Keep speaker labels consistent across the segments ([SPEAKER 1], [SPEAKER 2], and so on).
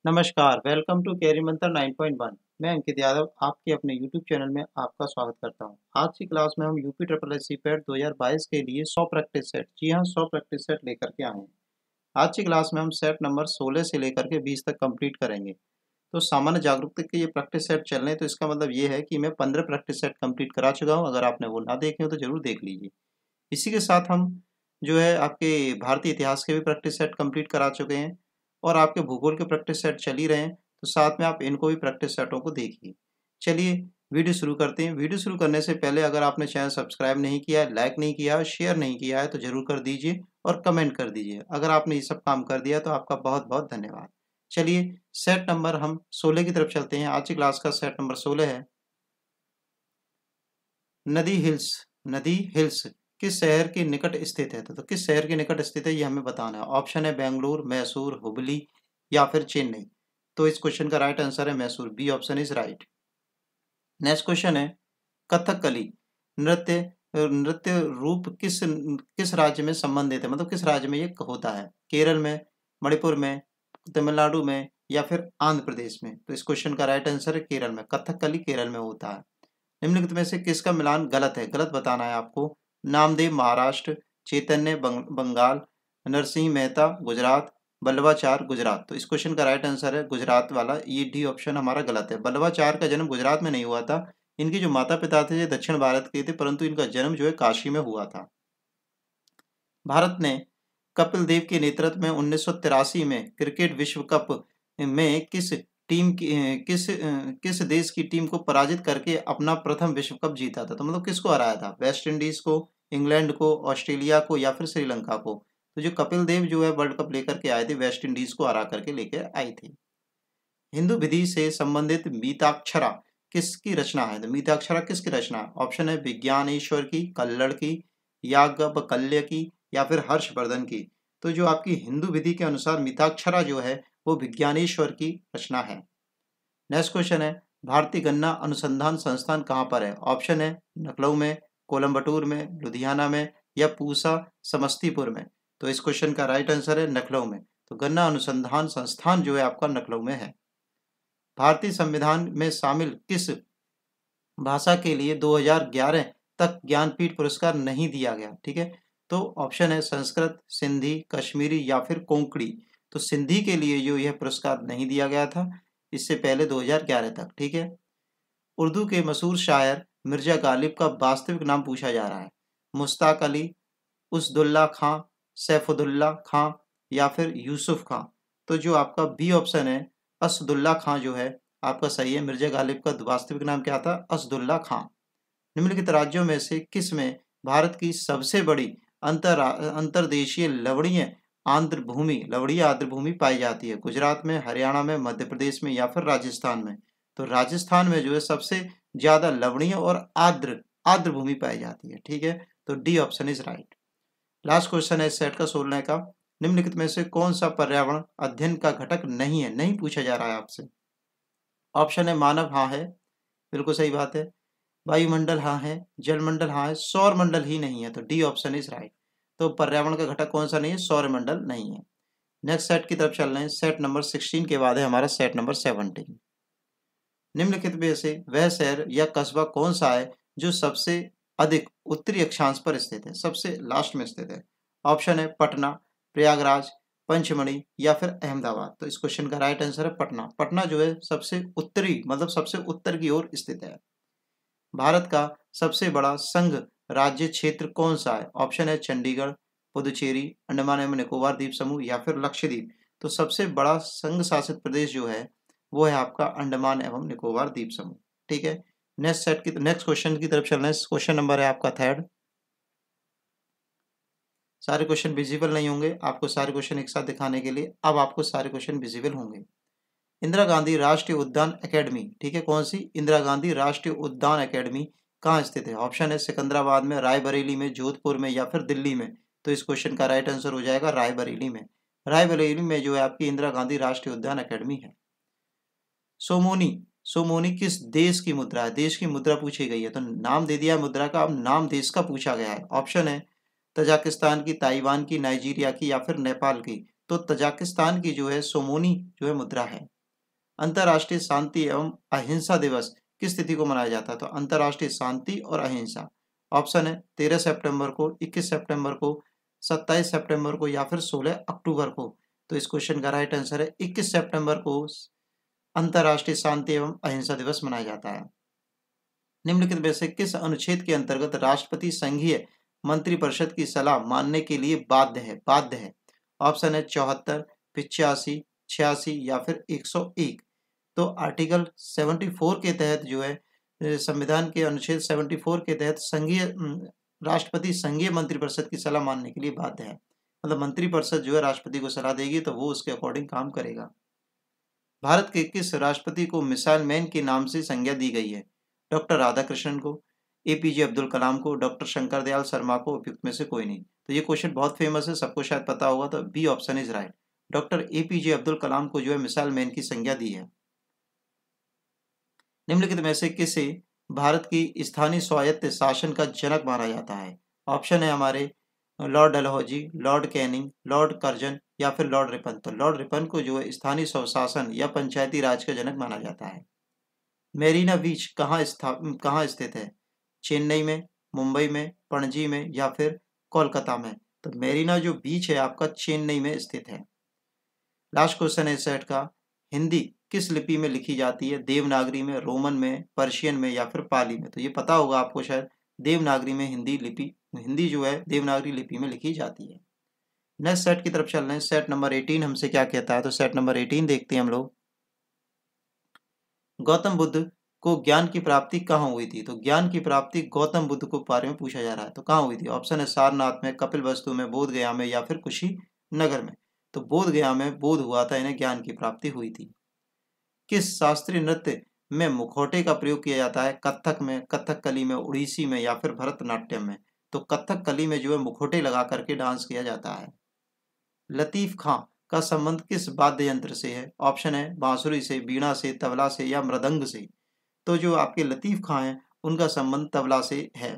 [SPEAKER 1] नमस्कार, welcome to carry मंत्र 9.1। मैं अंकित यादव आपके अपने यूट्यूब चैनल में आपका स्वागत करता हूं। आज की क्लास में हम UP triple S C PET 2022 के लिए 100 प्रैक्टिस सेट, जी हां 100 प्रैक्टिस सेट लेकर के आए हैं। आज की क्लास में हम सेट नंबर 16 से लेकर के 20 तक कंप्लीट करेंगे। तो सामान्य जागरूकता के ये प्रैक्टिस सेट चल रहे हैं, तो इसका मतलब ये है कि मैं 15 प्रैक्टिस सेट कंप्लीट करा चुका हूँ। अगर आपने वो ना देखे हो तो जरूर देख लीजिए। इसी के साथ हम जो है आपके भारतीय इतिहास के भी प्रैक्टिस सेट कंप्लीट करा चुके हैं और आपके भूगोल के प्रैक्टिस सेट चल ही रहे हैं, तो साथ में आप इनको भी प्रैक्टिस सेटों को देखिए। चलिए वीडियो शुरू करते हैं। वीडियो शुरू करने से पहले अगर आपने चैनल सब्सक्राइब नहीं किया है, लाइक नहीं किया है, शेयर नहीं किया है तो जरूर कर दीजिए और कमेंट कर दीजिए। अगर आपने ये सब काम कर दिया तो आपका बहुत बहुत धन्यवाद। चलिए सेट नंबर हम 16 की तरफ चलते हैं। आज की क्लास का सेट नंबर 16 है नदी हिल्स। नदी हिल्स किस शहर के निकट स्थित है? तो किस शहर के निकट स्थित है ये हमें बताना है। ऑप्शन है बेंगलुरु, मैसूर, हुबली या फिर चेन्नई। तो इस क्वेश्चन का राइट आंसर है Mysore, B option is right. Next question है कथकली नृत्य नृत्य रूप किस किस राज्य में संबंधित है, मतलब किस राज्य में ये होता है? केरल में, मणिपुर में, तमिलनाडु में या फिर आंध्र प्रदेश में? तो इस क्वेश्चन का राइट आंसर है केरल में। कथकली केरल में होता है। निम्नलिखित में से किसका मिलान गलत है? गलत बताना है आपको। नामदेव महाराष्ट्र, चैतन्य बंगाल, नरसिंह मेहता गुजरात, बल्लभाचार गुजरात। तो इस क्वेश्चन का राइट आंसर है गुजरात वाला, ये डी ऑप्शन हमारा गलत है। बल्लभाचार का जन्म गुजरात में नहीं हुआ था। इनके जो माता पिता थे ये दक्षिण भारत के थे, परंतु इनका जन्म जो है काशी में हुआ था। भारत ने कपिल देव के नेतृत्व में 1983 में क्रिकेट विश्व कप में किस देश की टीम को पराजित करके अपना प्रथम विश्व कप जीता था? तो मतलब किसको हराया था? वेस्ट इंडीज को, इंग्लैंड को, ऑस्ट्रेलिया को या फिर श्रीलंका को? तो जो कपिल देव जो है वर्ल्ड कप लेकर के आए थे, वेस्ट इंडीज को हरा करके लेकर आई थी। हिंदू विधि से संबंधित मिताक्षरा किसकी रचना है? तो मिताक्षरा किसकी रचना है? ऑप्शन है विज्ञानेश्वर की, कल्लड़ की, याज्ञवल्क्य की या फिर हर्षवर्धन की? तो जो आपकी हिंदू विधि के अनुसार मिताक्षरा जो है वो विज्ञानेश्वर की रचना है। नेक्स्ट क्वेश्चन है भारतीय गन्ना अनुसंधान संस्थान कहाँ पर है? ऑप्शन है लखनऊ में, कोलम्बटूर में, लुधियाना में या पूसा समस्तीपुर में? तो इस क्वेश्चन का राइट आंसर है लखनऊ में। तो गन्ना अनुसंधान संस्थान जो है आपका लखनऊ में है। भारतीय संविधान में शामिल किस भाषा के लिए 2011 तक ज्ञानपीठ पुरस्कार नहीं दिया गया? ठीक है, तो ऑप्शन है संस्कृत, सिंधी, कश्मीरी या फिर कोंकणी। तो सिंधी के लिए जो यह पुरस्कार नहीं दिया गया था इससे पहले 2011 तक। ठीक है। उर्दू के मशहूर शायर मिर्जा गालिब का वास्तविक नाम पूछा जा रहा है। मुश्ताक अली, उसदुल्ला खां, सैफुद्दौला खां या फिर यूसुफ खां? तो जो आपका बी ऑप्शन है असदुल्ला खां जो है आपका सही है। मिर्जा गालिब का वास्तविक नाम क्या था? असदुल्ला खां। निम्नलिखित राज्यों में से किस में भारत की सबसे बड़ी अंतर्देशीय लवणीय आर्द्र भूमि पाई जाती है? गुजरात में, हरियाणा में, मध्य प्रदेश में या फिर राजस्थान में? तो राजस्थान में जो है सबसे ज्यादा लवणीय और आर्द्र आर्द्र भूमि पाई जाती है। ठीक है, तो D option is right. Last question है इस सेट का 16 का। निम्नलिखित में से कौन सा पर्यावरण अध्ययन का घटक नहीं है? नहीं पूछा जा रहा है आपसे। ऑप्शन है मानव, हाँ है, बिल्कुल सही बात है। वायुमंडल हाँ है, जलमंडल हाँ है, सौर मंडल ही नहीं है। तो डी ऑप्शन इज राइट। तो पर्यावरण का घटक कौन सा नहीं है? सौर मंडल नहीं है। नेक्स्ट सेट की तरफ चल रहे हैं। सेट नंबर 16 के बाद है हमारा सेट नंबर 17। निम्नलिखित में से वह शहर या कस्बा कौन सा है जो सबसे अधिक उत्तरी अक्षांश पर स्थित है, सबसे लास्ट में स्थित है? ऑप्शन है पटना, प्रयागराज, पंचमढ़ी या फिर अहमदाबाद? तो इस क्वेश्चन का राइट आंसर है पटना। पटना जो है सबसे उत्तरी मतलब सबसे उत्तर की ओर स्थित है। भारत का सबसे बड़ा संघ राज्य क्षेत्र कौन सा है? ऑप्शन है चंडीगढ़, पुदुचेरी, अंडमान एवं निकोबार द्वीप समूह या फिर लक्षद्वीप? तो सबसे बड़ा संघ शासित प्रदेश जो है वो है आपका अंडमान एवं निकोबार द्वीप समूह। ठीक है। नेक्स्ट क्वेश्चन की तरफ चलना है। क्वेश्चन नंबर है आपका 3rd। सारे क्वेश्चन विजिबल नहीं होंगे, आपको सारे क्वेश्चन एक साथ दिखाने के लिए अब आपको सारे क्वेश्चन विजिबल होंगे। इंदिरा गांधी राष्ट्रीय उद्यान अकेडमी, ठीक है, कौन सी? इंदिरा गांधी राष्ट्रीय उद्यान अकेडमी कहाँ स्थित है? ऑप्शन है सिकंदराबाद में, रायबरेली में, जोधपुर में या फिर दिल्ली में? तो इस क्वेश्चन का राइट आंसर हो जाएगा रायबरेली में। रायबरेली में जो है आपकी इंदिरा गांधी राष्ट्रीय उद्यान अकेडमी है। सोमोनी, सोमोनी किस देश की मुद्रा है? देश की मुद्रा पूछी गई है, तो नाम दे दिया मुद्रा का, अब नाम देश का पूछा गया है। ऑप्शन है तजाकिस्तान की, ताइवान की, नाइजीरिया की या फिर नेपाल की? तो तजाकिस्तान की जो है सोमोनी जो है मुद्रा है। अंतर्राष्ट्रीय शांति एवं अहिंसा दिवस किस तिथि को मनाया जाता है? तो अंतर्राष्ट्रीय शांति और अहिंसा। ऑप्शन है 13 सितंबर को, 21 सितंबर को, 27 सितंबर को या फिर 16 अक्टूबर को। तो इस क्वेश्चन का राइट आंसर है 21 सितंबर को अंतर्राष्ट्रीय शांति एवं अहिंसा दिवस मनाया जाता है। निम्नलिखित में से किस अनुच्छेद के अंतर्गत राष्ट्रपति संघीय मंत्रिपरिषद की सलाह मानने के लिए बाध्य है? ऑप्शन है 74, 85, 86 या फिर 101। तो आर्टिकल 74 के तहत जो है संविधान के अनुच्छेद 74 के तहत राष्ट्रपति संघीय मंत्रिपरिषद की सलाह मानने के लिए बाध्य है। मतलब मंत्रिपरिषद जो है राष्ट्रपति को सलाह देगी तो वो उसके अकॉर्डिंग काम करेगा। भारत के किस राष्ट्रपति को मिसाइल मैन के नाम से संज्ञा दी गई है? डॉक्टर राधाकृष्णन को, एपीजे अब्दुल कलाम को, डॉक्टर शंकर दयाल शर्मा को, उपयुक्त में से कोई नहीं। तो ये क्वेश्चन बहुत फेमस है, सबको शायद पता होगा, तो B option is right. Doctor APJ Abdul Kalam को जो है मिसाइल मैन की संज्ञा दी है। निम्नलिखित में से किसे भारत की स्थानीय स्वायत्त शासन का जनक माना जाता है? ऑप्शन है हमारे Lord Dalhousie, Lord Canning, Lord Curzon या फिर लॉर्ड रिपन। तो लॉर्ड रिपन को जो है स्थानीय स्वशासन या पंचायती राज का जनक माना जाता है। मेरीना बीच कहाँ स्थित है? चेन्नई में, मुंबई में, पणजी में या फिर कोलकाता में? तो मेरीना जो बीच है आपका चेन्नई में स्थित है। लास्ट क्वेश्चन है इस सेट का, हिंदी किस लिपि में लिखी जाती है? देवनागरी में, रोमन में, पर्शियन में या फिर पाली में? तो ये पता होगा आपको शायद, देवनागरी में हिंदी जो है देवनागरी लिपि में लिखी जाती है। नेक्स्ट सेट की तरफ चल रहे हैं। सेट नंबर 18 हमसे क्या कहता है? तो सेट नंबर 18 देखते हैं हम लोग। गौतम बुद्ध को ज्ञान की प्राप्ति कहाँ हुई थी? तो ज्ञान की प्राप्ति गौतम बुद्ध को बारे में पूछा जा रहा है, तो कहाँ हुई थी? ऑप्शन है सारनाथ में, कपिलवस्तु में, बोध गया में या फिर कुशीनगर में। तो बोध गया में बोध हुआ था, इन्हें ज्ञान की प्राप्ति हुई थी। किस शास्त्रीय नृत्य में मुखौटे का प्रयोग किया जाता है? कथक में, कथकली में, उड़ीसी में या फिर भरतनाट्यम में? तो कथकली में जो है मुखौटे लगा करके डांस किया जाता है। लतीफ खां का संबंध किस वाद्य यंत्र से है? ऑप्शन है बांसुरी से, बीड़ा से, तबला से या मृदंग से। तो जो आपके लतीफ खां हैं उनका संबंध तबला से है।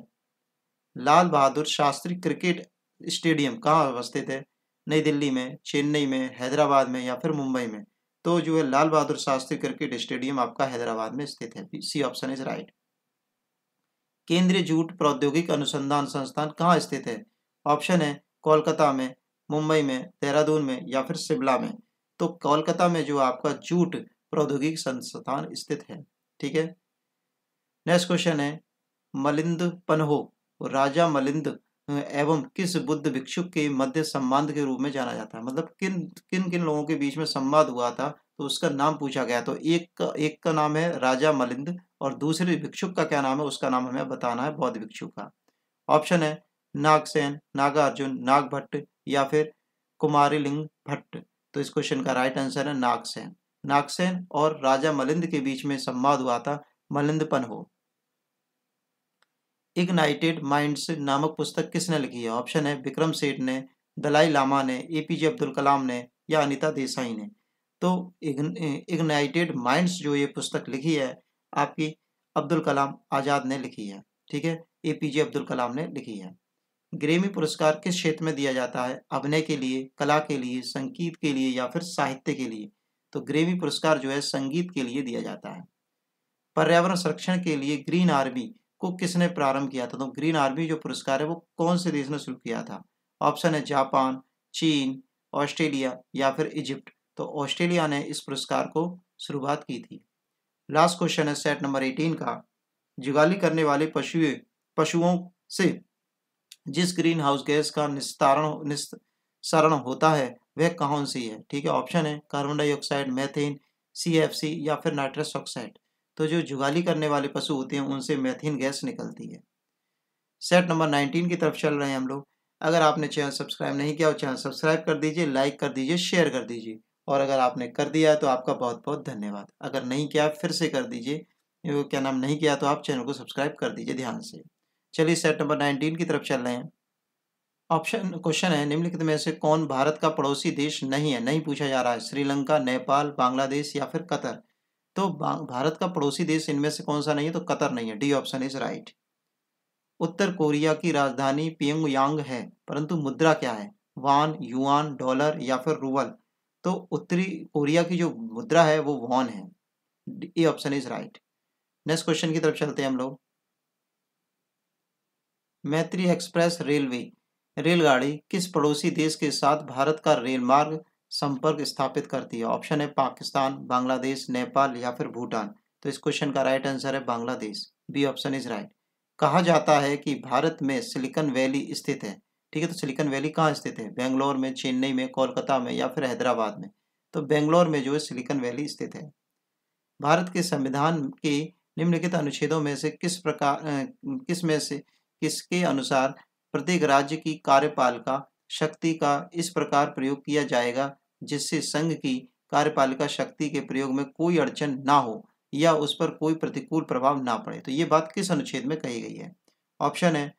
[SPEAKER 1] लाल बहादुर शास्त्री क्रिकेट स्टेडियम कहाँ अवस्थित है? नई दिल्ली में, चेन्नई में, हैदराबाद में या फिर मुंबई में? तो जो है लाल बहादुर शास्त्री क्रिकेट स्टेडियम आपका हैदराबाद में स्थित है। C option is right. केंद्रीय जूट प्रौद्योगिक अनुसंधान संस्थान कहाँ स्थित है? ऑप्शन है कोलकाता में, मुंबई में, देहरादून में या फिर शिमला में। तो कोलकाता में जो आपका जूट प्रौद्योगिक संस्थान स्थित है। ठीक है। नेक्स्ट क्वेश्चन है, मलिंद पन्हो राजा मलिंद एवं किस बुद्ध भिक्षुक के मध्य संवाद के रूप में जाना जाता है? मतलब किन किन किन लोगों के बीच में संवाद हुआ था तो उसका नाम पूछा गया। तो एक का नाम है राजा मलिंद और दूसरे भिक्षुक का क्या नाम है, उसका नाम हमें बताना है, बौद्ध भिक्षुक का। ऑप्शन है नागसेन, नागार्जुन, नागभट्ट या फिर कुमारिलिंग भट्ट। तो इस क्वेश्चन का राइट आंसर है नागसेन। नागसेन और राजा मलिंद के बीच में संवाद हुआ था, मलिंद पन्हो। इग्नाइटेड माइंड्स नामक पुस्तक किसने लिखी है? ऑप्शन है विक्रम सेठ ने, दलाई लामा ने, एपीजे अब्दुल कलाम ने या अनीता देसाई ने। तो इग्नाइटेड माइंड्स जो ये पुस्तक लिखी है आपकी अब्दुल कलाम आज़ाद ने लिखी है। ठीक है, एपीजे अब्दुल कलाम ने लिखी है। ग्रेमी पुरस्कार किस क्षेत्र में दिया जाता है? अभिनय के लिए, कला के लिए, संगीत के लिए या फिर साहित्य के लिए? तो ग्रेमी पुरस्कार जो है संगीत के लिए दिया जाता है। पर्यावरण संरक्षण के लिए ग्रीन आर्मी को किसने प्रारंभ किया था? तो ग्रीन आर्मी जो पुरस्कार है वो कौन से देश ने शुरू किया था? ऑप्शन है जापान, चीन, ऑस्ट्रेलिया या फिर इजिप्ट। तो ऑस्ट्रेलिया ने इस पुरस्कार को शुरुआत की थी। लास्ट क्वेश्चन है सेट नंबर 18 का, जुगाली करने वाले पशुओं से जिस ग्रीन हाउस गैस का निस्सरण होता है वह कौन सी है? ठीक है, ऑप्शन है कार्बन डाइऑक्साइड, मैथेन, सीएफसी या फिर नाइट्रस ऑक्साइड। तो जो जुगाली करने वाले पशु होते हैं उनसे मैथेन गैस निकलती है। सेट नंबर 19 की तरफ चल रहे हैं हम लोग। अगर आपने चैनल सब्सक्राइब नहीं किया तो चैनल सब्सक्राइब कर दीजिए, लाइक कर दीजिए, शेयर कर दीजिए। और अगर आपने कर दिया है तो आपका बहुत बहुत धन्यवाद। अगर नहीं किया फिर से कर दीजिए, क्या नाम नहीं किया तो आप चैनल को सब्सक्राइब कर दीजिए ध्यान से। चलिए सेट नंबर 19 की तरफ चल रहे हैं। ऑप्शन क्वेश्चन है, निम्नलिखित में से कौन भारत का पड़ोसी देश नहीं है? नहीं पूछा जा रहा है, श्रीलंका, नेपाल, बांग्लादेश या फिर कतर। तो भारत का पड़ोसी देश इनमें से कौन सा नहीं है? तो कतर नहीं है। D option is right. Uttar Korea की राजधानी प्योंगयांग है परंतु मुद्रा क्या है? वान, युआन, डॉलर या फिर रूबल। तो उत्तरी कोरिया की जो मुद्रा है वो वॉन है। A option is right. Next question की तरफ चलते हैं हम लोग। मैत्री एक्सप्रेस रेलवे रेलगाड़ी किस पड़ोसी देश के साथ भारत का रेल मार्ग संपर्क स्थापित करती है? ऑप्शन है पाकिस्तान, बांग्लादेश, नेपाल या फिर भूटान। तो इस क्वेश्चन का राइट आंसर है Bangladesh. B option is right. कहा जाता है कि भारत में सिलिकॉन वैली स्थित है। ठीक है, तो सिलिकॉन वैली कहाँ स्थित है? बेंगलोर में, चेन्नई में, कोलकाता में या फिर हैदराबाद में? तो बेंगलोर में जो है सिलिकॉन वैली स्थित है। भारत के संविधान के निम्नलिखित अनुच्छेदों में से किस में से किसके अनुसार प्रत्येक राज्य की कार्यपालिका शक्ति का इस प्रकार प्रयोग किया जाएगा जिससे संघ की कार्यपालिका शक्ति के प्रयोग में कोई अड़चन ना हो या उस पर कोई प्रतिकूल प्रभाव ना पड़े? तो ये बात किस अनुच्छेद में कही गई है? ऑप्शन है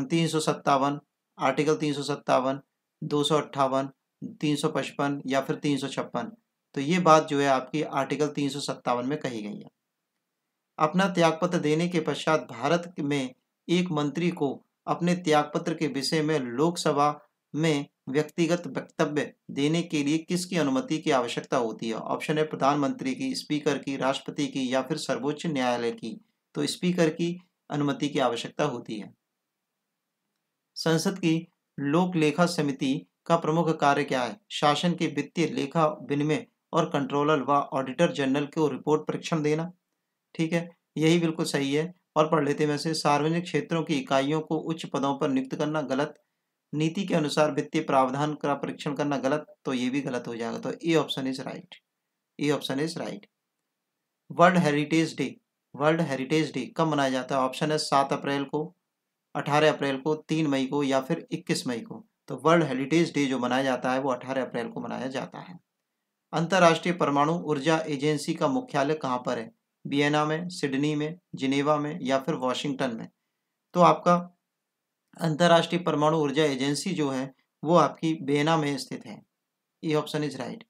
[SPEAKER 1] 357, आर्टिकल 357, 258, 355 या फिर 356। तो ये बात जो है आपकी आर्टिकल 357 में कही गई है। अपना त्यागपत्र देने के पश्चात भारत में एक मंत्री को अपने त्यागपत्र के विषय में लोकसभा में व्यक्तिगत वक्तव्य देने के लिए किसकी अनुमति की आवश्यकता होती है? ऑप्शन है प्रधानमंत्री की, स्पीकर की, राष्ट्रपति की या फिर सर्वोच्च न्यायालय की। तो स्पीकर की अनुमति की आवश्यकता होती है। संसद की लोक लेखा समिति का प्रमुख कार्य क्या है? शासन के वित्तीय लेखा विनिमय और कंट्रोलर व ऑडिटर जनरल को रिपोर्ट परीक्षण देना। ठीक है, यही बिल्कुल सही है। और पढ़ लेते हैं वैसे। सार्वजनिक क्षेत्रों की इकाइयों को उच्च पदों पर नियुक्त करना गलत। नीति के अनुसार वित्तीय प्रावधान का परीक्षण करना गलत। तो ये भी गलत हो जाएगा। तो A option is right. A option is right. World heritage day कब मनाया जाता है? ऑप्शन है 7 अप्रैल को, 18 अप्रैल को, 3 मई को या फिर 21 मई को। तो वर्ल्ड हेरिटेज डे जो मनाया जाता है वो 18 अप्रैल को मनाया जाता है। अंतर्राष्ट्रीय परमाणु ऊर्जा एजेंसी का मुख्यालय कहाँ पर है? वियना में, सिडनी में, जिनेवा में या फिर वॉशिंगटन में? तो आपका अंतर्राष्ट्रीय परमाणु ऊर्जा एजेंसी जो है वो आपकी वियना में स्थित है। ये ऑप्शन इज राइट।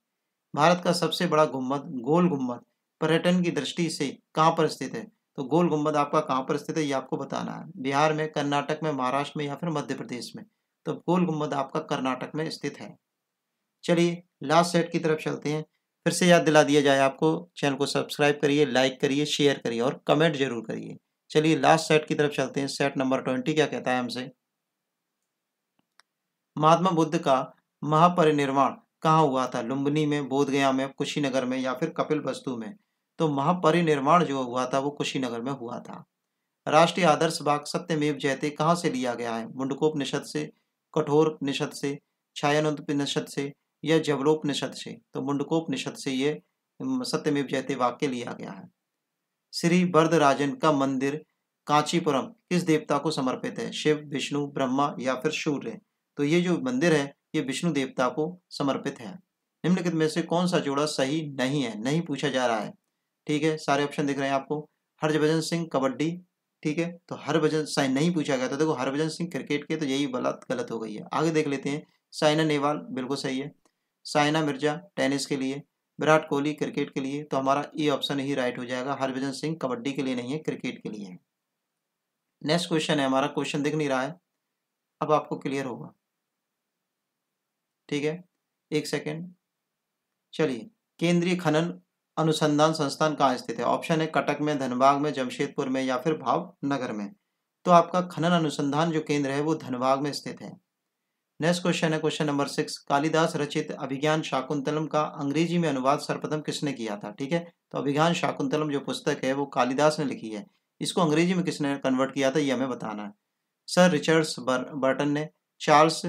[SPEAKER 1] भारत का सबसे बड़ा गुम्बद, गोल गुम्बद, पर्यटन की दृष्टि से कहाँ पर स्थित है? तो गोल गुम्बद आपका कहाँ पर स्थित है ये आपको बताना है। बिहार में, कर्नाटक में, महाराष्ट्र में या फिर मध्य प्रदेश में? तो गोल गुम्बद आपका कर्नाटक में स्थित है। चलिए लास्ट सेट की तरफ चलते हैं। फिर से याद दिला दिया जाए आपको, चैनल को सब्सक्राइब करिए, लाइक करिए, शेयर करिए और कमेंट जरूर करिए। चलिए लास्ट सेट की तरफ चलते हैं। सेट नंबर 20 क्या कहता है हमसे? महात्मा बुद्ध का महापरिनिर्वाण कहाँ हुआ था? लुम्बिनी में, बोधगया में, कुशीनगर में या फिर कपिलवस्तु में? तो महापरिनिर्वाण जो हुआ था वो कुशीनगर में हुआ था। राष्ट्रीय आदर्श वाक्य सत्यमेव जयते कहाँ से लिया गया है? मुंडकोपनिषद से, कठोपनिषद से, छायानुपनिषद से या जबलोपनिषद से? तो मुंडकोपनिषद से ये सत्यमेव जयते वाक्य लिया गया है। श्री वरदराजन का मंदिर कांचीपुरम किस देवता को समर्पित है? शिव, विष्णु, ब्रह्मा या फिर सूर्य? तो ये जो मंदिर है ये विष्णु देवता को समर्पित है। निम्नलिखित में से कौन सा जोड़ा सही नहीं है? नहीं पूछा जा रहा है। ठीक है, सारे ऑप्शन दिख रहे हैं आपको। हरभजन सिंह कबड्डी, ठीक है, तो हरभजन सही नहीं पूछा गया। तो देखो हरभजन सिंह क्रिकेट के, तो यही गलत हो गई है। आगे देख लेते हैं। साइना नेहवाल बिल्कुल सही है। साइना मिर्जा टेनिस के लिए, विराट कोहली क्रिकेट के लिए। तो हमारा ए ऑप्शन ही राइट हो जाएगा। हरभजन सिंह कबड्डी के लिए नहीं है, क्रिकेट के लिए है। नेक्स्ट क्वेश्चन है हमारा, क्वेश्चन दिख नहीं रहा है, अब आपको क्लियर होगा। ठीक है, एक सेकेंड। चलिए, केंद्रीय खनन अनुसंधान संस्थान कहाँ स्थित है? ऑप्शन है कटक में, धनबाद में, जमशेदपुर में या फिर भावनगर में? तो आपका खनन अनुसंधान जो केंद्र है वो धनबाद में स्थित है। नेक्स्ट क्वेश्चन है क्वेश्चन नंबर 6। कालिदास रचित अभिज्ञान शाकुंतलम का अंग्रेजी में अनुवाद सर्वप्रथम किसने किया था? ठीक है, तो अभिज्ञान शाकुंतलम जो पुस्तक है वो कालिदास ने लिखी है। इसको अंग्रेजी में किसने कन्वर्ट किया था ये हमें बताना है। सर रिचर्ड्स बर्टन ने, चार्ल्स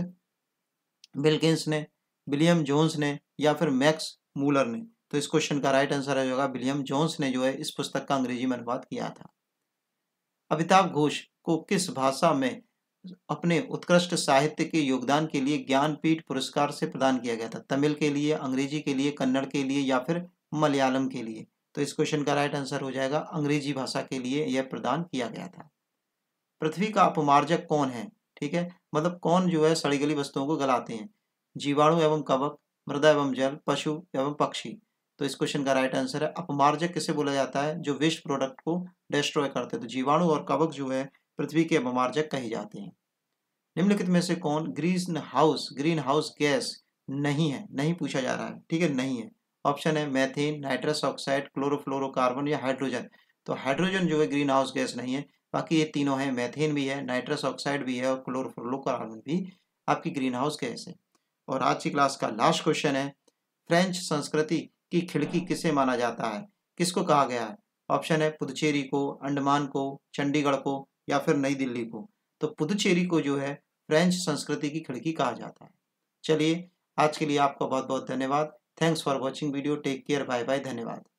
[SPEAKER 1] विल्किंस ने, विलियम जोन्स ने या फिर मैक्स मूलर ने? तो इस क्वेश्चन का राइट आंसर होगा विलियम जोन्स ने जो है इस पुस्तक का अंग्रेजी में अनुवाद किया था। अमिताभ घोष को किस भाषा में अपने उत्कृष्ट साहित्य के योगदान के लिए ज्ञानपीठ पुरस्कार से प्रदान किया गया था? तमिल के लिए, अंग्रेजी के लिए, कन्नड़ के लिए या फिर मलयालम के लिए? तो इस क्वेश्चन का राइट आंसर हो जाएगा अंग्रेजी भाषा के लिए यह प्रदान किया गया था। पृथ्वी का अपमार्जक कौन है? ठीक है, मतलब कौन जो है सड़ी गली वस्तुओं को गलाते हैं? जीवाणु एवं कवक, मृदा एवं जल, पशु एवं पक्षी? तो इस क्वेश्चन का राइट आंसर है अपमार्जक किसे बोला जाता है? जो वेस्ट प्रोडक्ट को डिस्ट्रॉय करते हैं। तो जीवाणु और कवक जो है पृथ्वी के अपमार्जक कहे जाते हैं। निम्नलिखित में से कौन ग्रीन हाउस गैस नहीं है, नहीं पूछा जा रहा है, ठीक है, नहीं है। ऑप्शन है मीथेन, नाइट्रस ऑक्साइड, क्लोरोफ्लोरोकार्बन या हाइड्रोजन। तो हाइड्रोजन जो है ग्रीन हाउस गैस नहीं है, बाकी ये तीनों हैं, मीथेन भी है, नाइट्रस ऑक्साइड भी है और क्लोरोफ्लोरोकार्बन भी आपकी ग्रीन हाउस गैस है। और आज की क्लास का लास्ट क्वेश्चन है, फ्रेंच संस्कृति की खिड़की किसे माना जाता है, किसको कहा गया है? ऑप्शन है पुदुचेरी को, अंडमान को, चंडीगढ़ को या फिर नई दिल्ली को। तो पुदुचेरी को जो है फ्रेंच संस्कृति की खिड़की कहा जाता है। चलिए, आज के लिए आपका बहुत बहुत धन्यवाद। Thanks for watching video. Take care, bye bye, धन्यवाद।